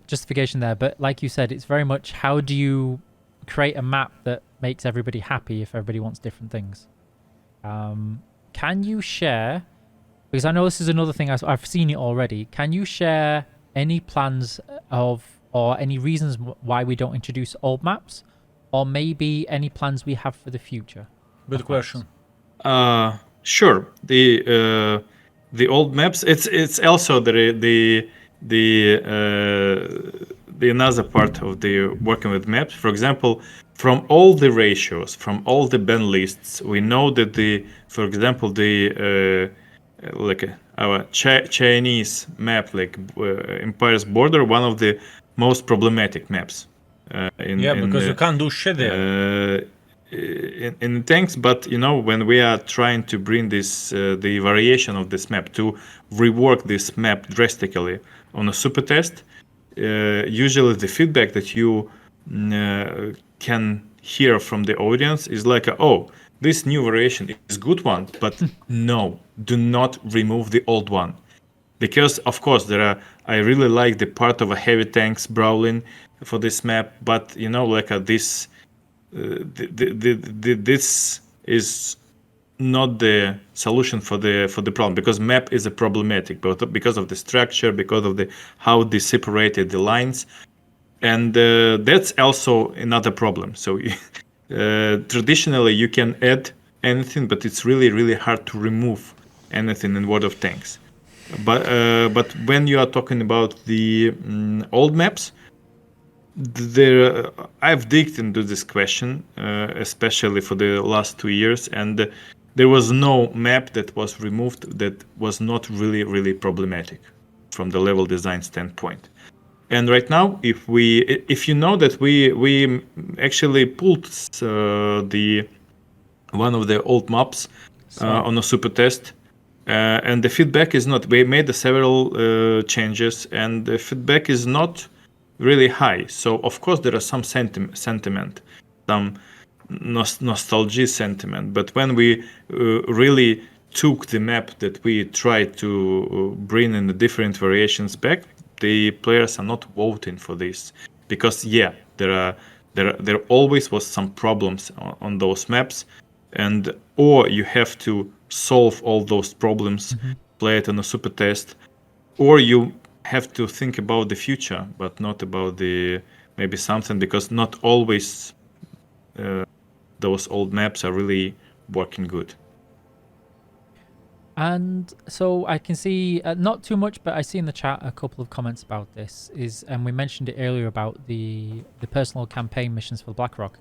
justification there, but like you said, it's very much how do you create a map that makes everybody happy if everybody wants different things. Can you share, because I know this is another thing I've seen it already, can you share any plans or any reasons why we don't introduce old maps, or maybe any plans we have for the future? Good question. Sure. The old maps. It's also the another part of the working with maps. For example, from all the ratios, from all the ban lists, we know that for example, our Chinese map, Empire's Border, one of the most problematic maps. Because you can't do shit there. In tanks, but when we are trying to bring the variation of this map to rework this map drastically on a super test, usually the feedback that you can hear from the audience is this new variation is good one, but no, do not remove the old one. Because of course I really like the part of a heavy tanks brawling for this map, but this this is not the solution for the problem, because map is a problematic, but because of the structure, because of how they separated the lines, and that's also another problem. So traditionally you can add anything, but it's really, really hard to remove anything in World of Tanks. But when you are talking about the old maps, I've digged into this question, especially for the last 2 years, and there was no map that was removed that was not really, really problematic from the level design standpoint. And right now, if you know that we actually pulled one of the old maps on a super test, and the feedback is not. We made several changes, and the feedback is not really high. So of course there are some sentiment, some nostalgia sentiment. But when we really took the map that we tried to bring in the different variations back, the players are not voting for this, because there always was some problems on those maps, and or you have to solve all those problems, play it on a super test, or you have to think about the future, but not about the maybe something, because not always those old maps are really working good. And so I can see not too much, but I see in the chat a couple of comments about this. And we mentioned it earlier about the personal campaign missions for BlackRock.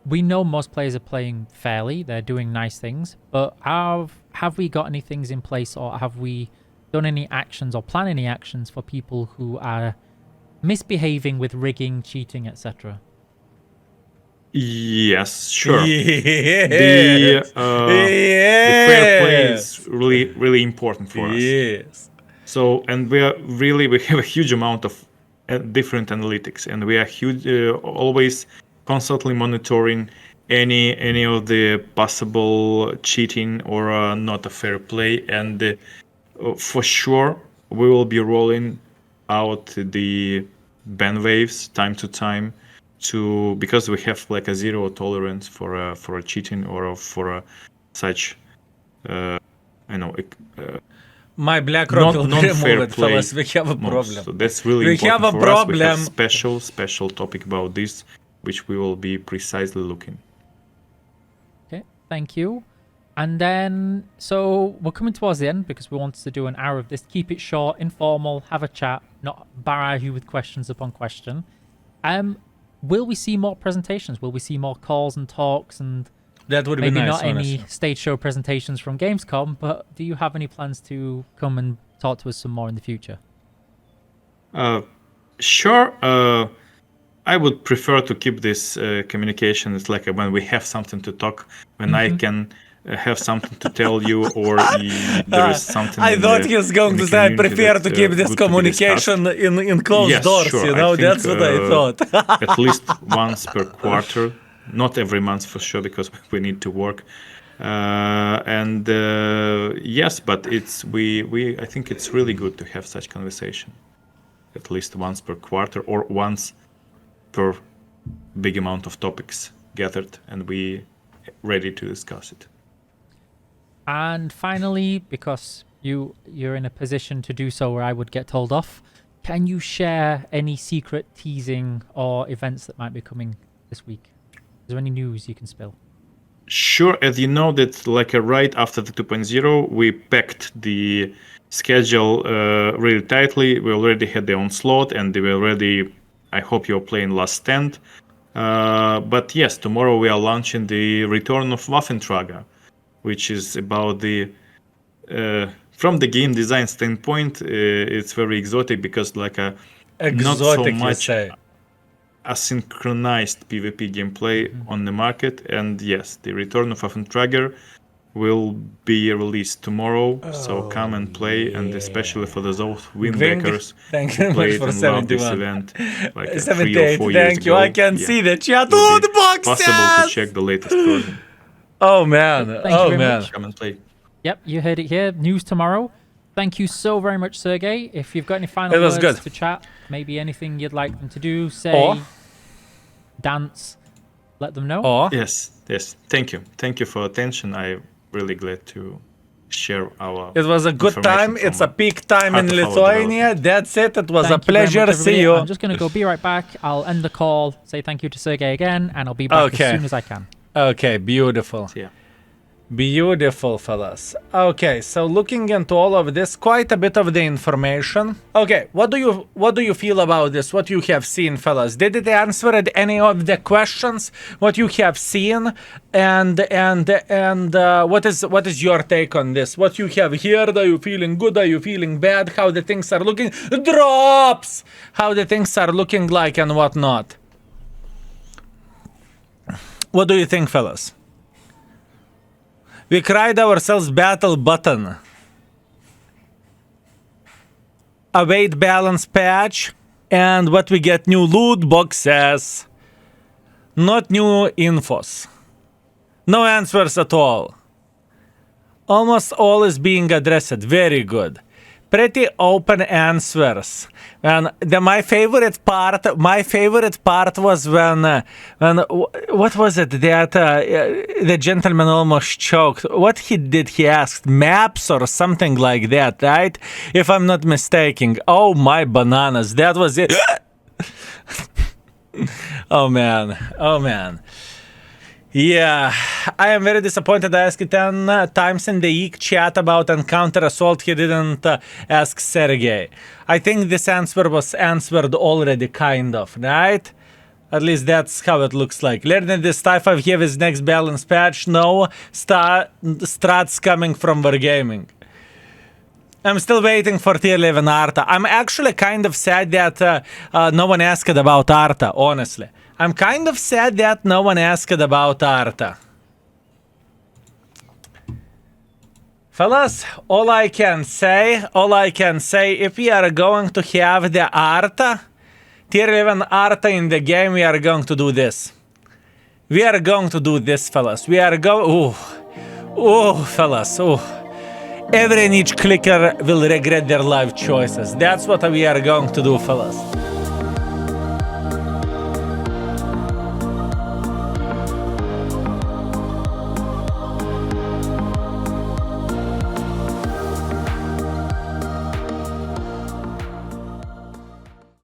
We know most players are playing fairly; they're doing nice things. But have we got any things in place, or have we done any actions or plan any actions for people who are misbehaving with rigging, cheating, etc.? Yes, sure. The fair play is really, really important for us. Yes. So, and we have a huge amount of different analytics, and we are always constantly monitoring any of the possible cheating or not a fair play, and for sure we will be rolling out the ban waves time to time, because we have like a zero tolerance for a cheating or for such my BlackRock will be removed, fellas. We have a problem. So that's really important for us. We have a special topic about this, which we will be precisely looking. Okay, thank you. And then, so we're coming towards the end because we wanted to do an hour of this. Keep it short, informal, have a chat, not barrage you with questions upon question. Will we see more presentations? Will we see more calls and talks, and that would maybe be nice, not honestly. Any stage show presentations from Gamescom, but do you have any plans to come and talk to us some more in the future? Sure. I would prefer to keep this communication. It's like when we have something to talk, when I can have something to tell you, or there is something. I thought he was going to say, I prefer to keep this communication in closed doors. Sure. You know, that's what I thought. At least once per quarter, not every month for sure, because we need to work. Yes, but I think it's really good to have such conversation, at least once per quarter or once per big amount of topics gathered, and we ready to discuss it. And finally, because you're in a position to do so where I would get told off, can you share any secret teasing or events that might be coming this week? Is there any news you can spill? Sure. As you know, that like right after the 2.0, we packed the schedule really tightly. We already had the onslaught, and they were already, I hope you're playing Last Stand. But yes, tomorrow we are launching the return of Waffentrager, which is about from the game design standpoint, it's very exotic, because like not so much asynchronized PvP gameplay on the market. And yes, the return of Waffentrager will be released tomorrow, so come and play, and especially for those windbackers who played and loved this event like 3 or 4 years ago. I can see the chat. Oh, the box! Possible to check the latest version. Oh man! Thank you very much. Come and play. Yep, you heard it here. News tomorrow. Thank you so very much, Sergey. If you've got any final words to chat, maybe anything you'd like them to do, say, dance, let them know. Yes. Thank you for attention. I'm really glad to share our. It was a good time. It's a peak time in Lithuania. That's it. It was a pleasure. See you. I'm just going to go be right back. I'll end the call, say thank you to Sergey again, and I'll be back as soon as I can. Okay, beautiful. Yeah. Beautiful, fellas. Okay, so looking into all of this, quite a bit of the information. Okay, what do you feel about this? What you have seen, fellas? Did it answer any of the questions? What you have seen, and what is your take on this? What you have heard? Are you feeling good? Are you feeling bad? How the things are looking? Drops. How the things are looking like and whatnot. What do you think, fellas? We cried ourselves battle button. Await balance patch. And what we get, new loot boxes. Not new infos. No answers at all. Almost all is being addressed. Very good. Pretty open answers. And my favorite part was when what was it that the gentleman almost choked. What he asked, maps or something like that, right? If I'm not mistaken. Oh my bananas, that was it. Oh man. Yeah, I am very disappointed. I asked 10 times in the EEC chat about encounter assault. He didn't ask Sergey. I think this answer was answered already, kind of, right? At least that's how it looks like. Learning this type of have his next balance patch. No strats coming from Wargaming. I'm still waiting for tier 11 Arta. I'm actually kind of sad that no one asked about Arta, honestly. I'm kind of sad that no one asked about Arta. Fellas, all I can say, if we are going to have the Arta, tier 11 Arta in the game, we are going to do this. We are going to do this, fellas. We are going... fellas, Every niche clicker will regret their life choices. That's what we are going to do, fellas.